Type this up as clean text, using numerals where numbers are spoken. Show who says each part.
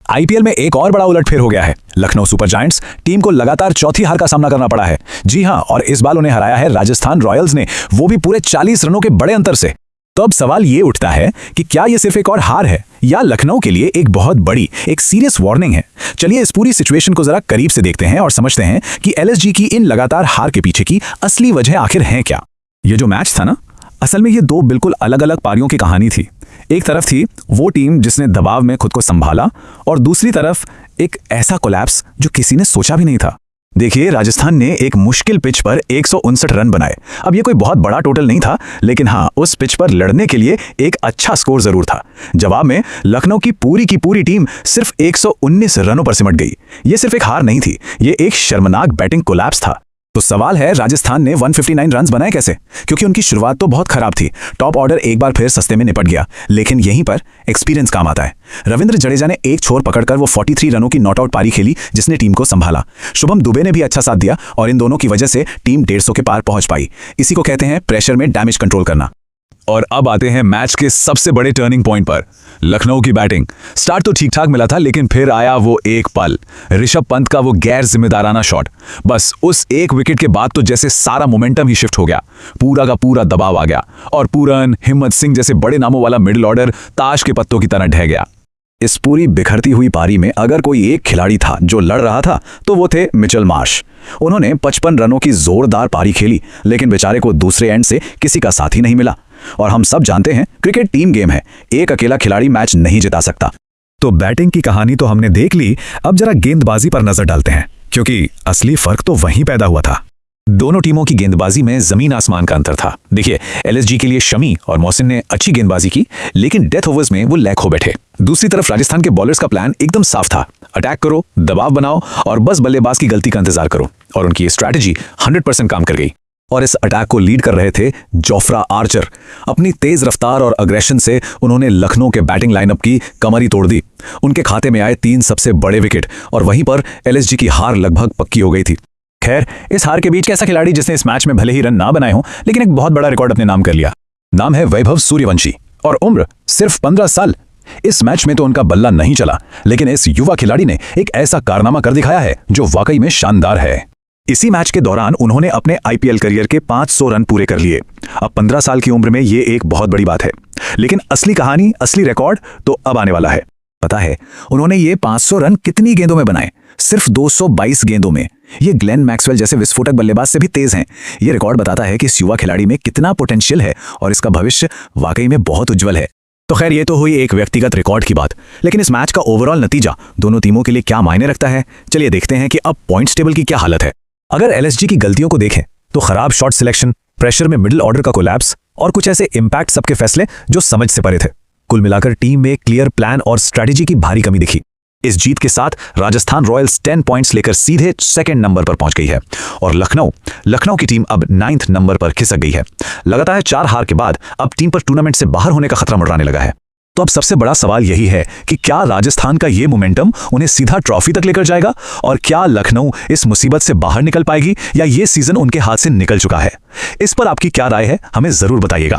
Speaker 1: IPL में एक और बड़ा उलटफेर हो गया है। लखनऊ सुपर जायंट्स टीम को लगातार चौथी हार का सामना करना पड़ा है। जी हां, और इस बार उन्हें हराया है राजस्थान रॉयल्स ने, वो भी पूरे 40 रनों के बड़े अंतर से। तो अब सवाल ये उठता है कि क्या ये सिर्फ एक और हार है या लखनऊ के लिए एक बहुत बड़ी, एक सीरियस वार्निंग है। चलिए इस पूरी सिचुएशन को जरा करीब से देखते हैं और समझते हैं कि एलएसजी की इन लगातार हार के पीछे की असली वजह आखिर है क्या। ये जो मैच था ना, असल में ये दो बिल्कुल अलग अलग पारियों की कहानी थी। एक तरफ थी वो टीम जिसने दबाव में खुद को संभाला, और दूसरी तरफ एक ऐसा कोलैप्स जो किसी ने सोचा भी नहीं था। देखिए, राजस्थान ने एक मुश्किल पिच पर 159 रन बनाए। अब ये कोई बहुत बड़ा टोटल नहीं था, लेकिन हाँ, उस पिच पर लड़ने के लिए एक अच्छा स्कोर जरूर था। जवाब में लखनऊ की पूरी टीम सिर्फ 119 रनों पर सिमट गई। ये सिर्फ एक हार नहीं थी, ये एक शर्मनाक बैटिंग कोलैप्स था। तो सवाल है, राजस्थान ने 159 रन्स बनाए कैसे? क्योंकि उनकी शुरुआत तो बहुत खराब थी। टॉप ऑर्डर एक बार फिर सस्ते में निपट गया, लेकिन यहीं पर एक्सपीरियंस काम आता है। रविंद्र जडेजा ने एक छोर पकड़कर वो 43 रनों की नॉट आउट पारी खेली, जिसने टीम को संभाला। शुभम दुबे ने भी अच्छा साथ दिया, और इन दोनों की वजह से टीम 150 के पार पहुंच पाई। इसी को कहते हैं प्रेशर में डैमेज कंट्रोल करना। और अब आते हैं मैच के सबसे बड़े टर्निंग पॉइंट पर, लखनऊ की बैटिंग। स्टार्ट तो ठीक ठाक मिला था, लेकिन फिर आया वो एक पल, ऋषभ पंत का वो गैर जिम्मेदाराना शॉट। बस उस एक विकेट के बाद तो जैसे सारा मोमेंटम ही शिफ्ट हो गया, पूरा का पूरा दबाव आ गया, और पूरन, हिम्मत सिंह जैसे बड़े नामों वाला मिडिल ऑर्डर ताश के पत्तों की तरह ढह गया। इस पूरी बिखरती हुई पारी में अगर कोई एक खिलाड़ी था जो लड़ रहा था, तो वो थे मिचेल मार्श। उन्होंने 55 रनों की जोरदार पारी खेली, लेकिन बेचारे को दूसरे एंड से किसी का साथ ही नहीं मिला। और हम सब जानते हैं, क्रिकेट टीम गेम है, एक अकेला खिलाड़ी मैच नहीं जिता सकता। तो बैटिंग की कहानी तो हमने देख ली, अब जरा गेंदबाजी पर नजर डालते हैं, क्योंकि असली फर्क तो वहीं पैदा हुआ था। दोनों टीमों की गेंदबाजी में जमीन आसमान का अंतर था। देखिए, एलएसजी के लिए शमी और मोहसिन ने अच्छी गेंदबाजी की, लेकिन डेथ ओवर्स में वो लैक हो बैठे। दूसरी तरफ राजस्थान के बॉलर्स का प्लान एकदम साफ था, अटैक करो, दबाव बनाओ और बस बल्लेबाज की गलती का इंतजार करो। और उनकी ये स्ट्रैटेजी 100% काम कर गई। और इस अटैक को लीड कर रहे थे जोफ्रा आर्चर। अपनी तेज रफ्तार और अग्रेशन से उन्होंने लखनऊ के बैटिंग लाइनअप की कमर ही तोड़ दी। उनके खाते में आए 3 सबसे बड़े विकेट, और वहीं पर एलएसजी की हार लगभग पक्की हो गई थी। खैर, इस हार के बीच कैसा खिलाड़ी जिसने इस मैच में भले ही रन ना बनाए हों, लेकिन एक बहुत बड़ा रिकॉर्ड अपने नाम कर लिया। नाम है वैभव सूर्यवंशी, और उम्र सिर्फ 15 साल। इस मैच में तो उनका बल्ला नहीं चला, लेकिन इस युवा खिलाड़ी ने एक ऐसा कारनामा कर दिखाया है जो वाकई में शानदार है। इसी मैच के दौरान उन्होंने अपने आईपीएल करियर के 500 रन पूरे कर लिए। अब 15 साल की उम्र में ये एक बहुत बड़ी बात है, लेकिन असली कहानी, असली रिकॉर्ड तो अब आने वाला है। पता है उन्होंने ये 500 रन कितनी गेंदों में बनाए? सिर्फ 222 गेंदों में। ये ग्लेन मैक्सवेल जैसे विस्फोटक बल्लेबाज से भी तेज हैं। ये रिकॉर्ड बताता है कि इस युवा खिलाड़ी में कितना पोटेंशियल है, और इसका भविष्य वाकई में बहुत उज्जवल है। तो खैर, ये तो हुई एक व्यक्तिगत रिकॉर्ड की बात, लेकिन इस मैच का ओवरऑल नतीजा दोनों टीमों के लिए क्या मायने रखता है, चलिए देखते हैं कि अब पॉइंट्स टेबल की क्या हालत है। अगर एलएसजी की गलतियों को देखें तो खराब शॉट सिलेक्शन, प्रेशर में मिडिल ऑर्डर का कोलैप्स और कुछ ऐसे इंपैक्ट सबके फैसले जो समझ से परे थे। कुल मिलाकर टीम में क्लियर प्लान और स्ट्रैटेजी की भारी कमी दिखी। इस जीत के साथ राजस्थान रॉयल्स 10 पॉइंट्स लेकर सीधे 2nd नंबर पर पहुंच गई है, और लखनऊ की टीम अब 9th नंबर पर खिसक गई है। लगातार 4 हार के बाद अब टीम पर टूर्नामेंट से बाहर होने का खतरा मंडराने लगा है। तो अब सबसे बड़ा सवाल यही है कि क्या राजस्थान का ये मोमेंटम उन्हें सीधा ट्रॉफी तक लेकर जाएगा, और क्या लखनऊ इस मुसीबत से बाहर निकल पाएगी, या ये सीजन उनके हाथ से निकल चुका है? इस पर आपकी क्या राय है, हमें जरूर बताइएगा।